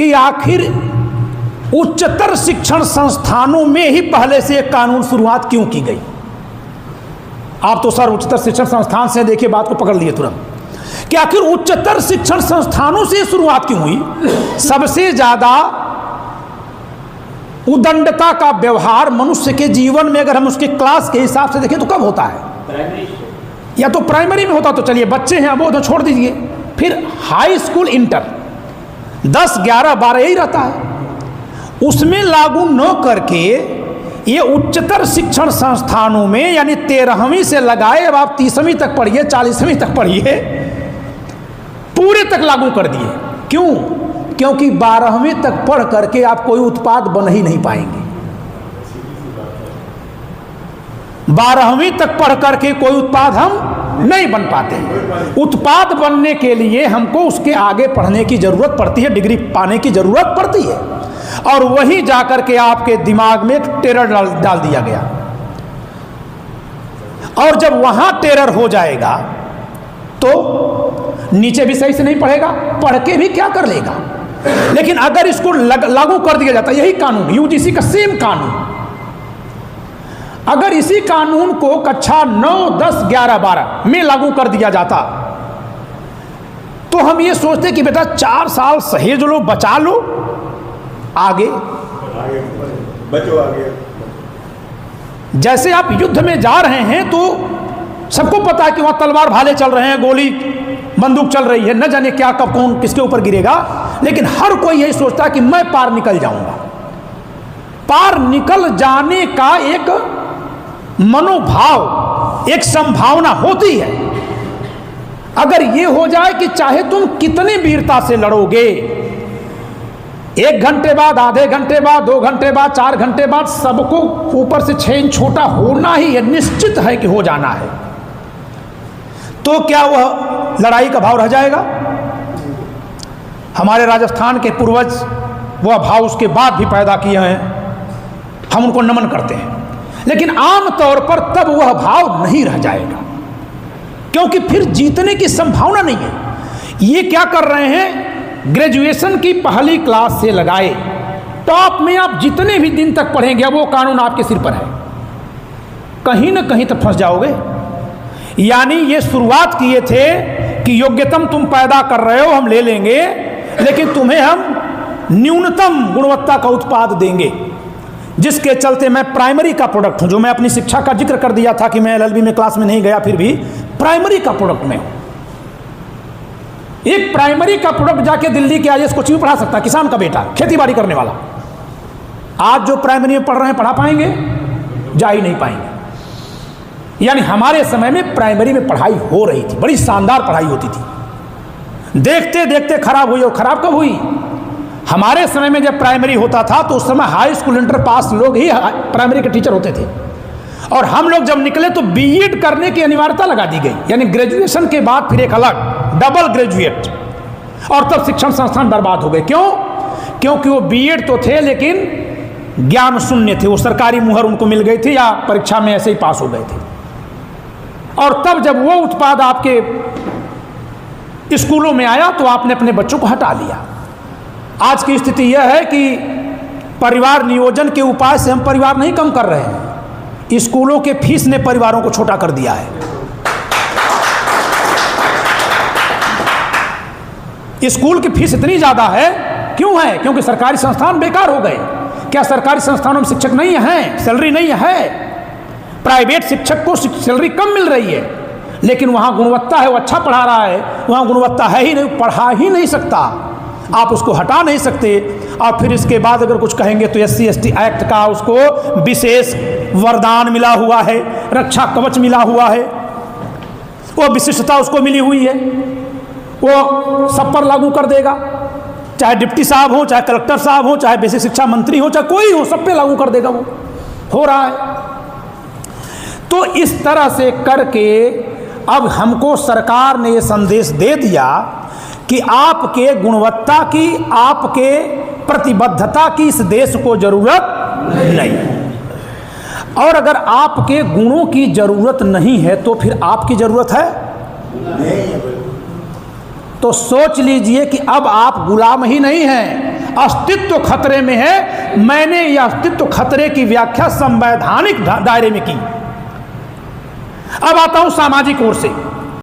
कि आखिर उच्चतर शिक्षण संस्थानों में ही पहले से एक कानून शुरुआत क्यों की गई। आप तो सर उच्चतर शिक्षण संस्थान से देखिए, बात को पकड़ लिए तुरंत, कि आखिर उच्चतर शिक्षण संस्थानों से शुरुआत क्यों हुई। सबसे ज्यादा उदंडता का व्यवहार मनुष्य के जीवन में अगर हम उसके क्लास के हिसाब से देखें तो कब होता है? या तो प्राइमरी में होता, तो चलिए बच्चे हैं वो तो छोड़ दीजिए, फिर हाई स्कूल, इंटर 10, 11, 12 यही रहता है। उसमें लागू न करके ये उच्चतर शिक्षण संस्थानों में यानी 13वीं से लगाए अब आप 30वीं तक पढ़िए, 40वीं तक पढ़िए, पूरे तक लागू कर दिए। क्यों? क्योंकि 12वीं तक पढ़ करके आप कोई उत्पाद बन ही नहीं पाएंगे। 12वीं तक पढ़ करके कोई उत्पाद हम नहीं बन पाते हैं। उत्पाद बनने के लिए हमको उसके आगे पढ़ने की जरूरत पड़ती है, डिग्री पाने की जरूरत पड़ती है, और वही जाकर के आपके दिमाग में एक टेरर डाल दिया गया। और जब वहां टेरर हो जाएगा तो नीचे भी सही से नहीं पढ़ेगा, पढ़ के भी क्या कर लेगा। लेकिन अगर इसको लागू कर दिया जाता, यही कानून यूजीसी का सेम कानून, अगर इसी कानून को कक्षा 9, 10, 11, 12 में लागू कर दिया जाता तो हम ये सोचते कि बेटा 4 साल सहेज लो, बचा लो, आगे बचो आगे। जैसे आप युद्ध में जा रहे हैं तो सबको पता है कि वहां तलवार भाले चल रहे हैं, गोली बंदूक चल रही है, न जाने क्या कब कौन किसके ऊपर गिरेगा, लेकिन हर कोई यही सोचता है कि मैं पार निकल जाऊंगा। पार निकल जाने का एक मनोभाव, एक संभावना होती है। अगर ये हो जाए कि चाहे तुम कितनी वीरता से लड़ोगे, 1 घंटे बाद, आधे घंटे बाद, 2 घंटे बाद, 4 घंटे बाद सबको ऊपर से 6 इंच छोटा होना ही है, निश्चित है कि हो जाना है, तो क्या वह लड़ाई का भाव रह जाएगा? हमारे राजस्थान के पूर्वज वह भाव उसके बाद भी पैदा किए हैं, हम उनको नमन करते हैं, लेकिन आम तौर पर तब वह भाव नहीं रह जाएगा, क्योंकि फिर जीतने की संभावना नहीं है। ये क्या कर रहे हैं, ग्रेजुएशन की पहली क्लास से लगाए टॉप में आप जितने भी दिन तक पढ़ेंगे वो कानून आपके सिर पर है, कहीं ना कहीं तक फंस जाओगे। यानी ये शुरुआत किए थे कि योग्यतम तुम पैदा कर रहे हो, हम ले लेंगे, लेकिन तुम्हें हम न्यूनतम गुणवत्ता का उत्पाद देंगे, जिसके चलते मैं प्राइमरी का प्रोडक्ट हूं। जो मैं अपनी शिक्षा का जिक्र कर दिया था कि मैं एलएलबी में क्लास में नहीं गया, फिर भी प्राइमरी का प्रोडक्ट में हूं। एक प्राइमरी का प्रोडक्ट जाके दिल्ली के आईएएस कोचिंग में पढ़ा सकता, किसान का बेटा, खेती बाड़ी करने वाला। आज जो प्राइमरी में पढ़ रहे हैं पढ़ा पाएंगे? जा ही नहीं पाएंगे। यानी हमारे समय में प्राइमरी में पढ़ाई हो रही थी, बड़ी शानदार पढ़ाई होती थी, देखते देखते खराब हुई। और खराब कब हुई? हमारे समय में जब प्राइमरी होता था तो उस समय हाई स्कूल इंटर पास लोग ही प्राइमरी के टीचर होते थे, और हम लोग जब निकले तो बीएड करने की अनिवार्यता लगा दी गई, यानी ग्रेजुएशन के बाद फिर एक अलग डबल ग्रेजुएट, और तब शिक्षण संस्थान बर्बाद हो गए। क्यों? क्योंकि वो बीएड तो थे लेकिन ज्ञान शून्य थे, वो सरकारी मुहर उनको मिल गई थी या परीक्षा में ऐसे ही पास हो गए थे। और तब जब वो उत्पाद आपके स्कूलों में आया तो आपने अपने बच्चों को हटा लिया। आज की स्थिति यह है कि परिवार नियोजन के उपाय से हम परिवार नहीं कम कर रहे हैं, स्कूलों के फीस ने परिवारों को छोटा कर दिया है। स्कूल की फीस इतनी ज्यादा है, क्यों है? क्योंकि सरकारी संस्थान बेकार हो गए। क्या सरकारी संस्थानों में शिक्षक नहीं है, सैलरी नहीं है? प्राइवेट शिक्षक को सैलरी कम मिल रही है, लेकिन वहां गुणवत्ता है, वो अच्छा पढ़ा रहा है, वहां गुणवत्ता है ही नहीं, पढ़ा ही नहीं सकता, आप उसको हटा नहीं सकते। और फिर इसके बाद अगर कुछ कहेंगे तो SC/ST एक्ट का उसको विशेष वरदान मिला हुआ है, रक्षा कवच मिला हुआ है, वो विशिष्टता उसको मिली हुई है, वो सब पर लागू कर देगा, चाहे डिप्टी साहब हो, चाहे कलेक्टर साहब हो, चाहे बेसिक शिक्षा मंत्री हो, चाहे कोई हो, सब पे लागू कर देगा। वो हो रहा है। तो इस तरह से करके अब हमको सरकार ने ये संदेश दे दिया कि आपके गुणवत्ता की, आपके प्रतिबद्धता की इस देश को जरूरत नहीं। और अगर आपके गुणों की जरूरत नहीं है तो फिर आपकी जरूरत है नहीं। तो सोच लीजिए कि अब आप गुलाम ही नहीं हैं, अस्तित्व खतरे में है। मैंने यह अस्तित्व खतरे की व्याख्या संवैधानिक दायरे में की। अब आता हूं सामाजिक ओर से।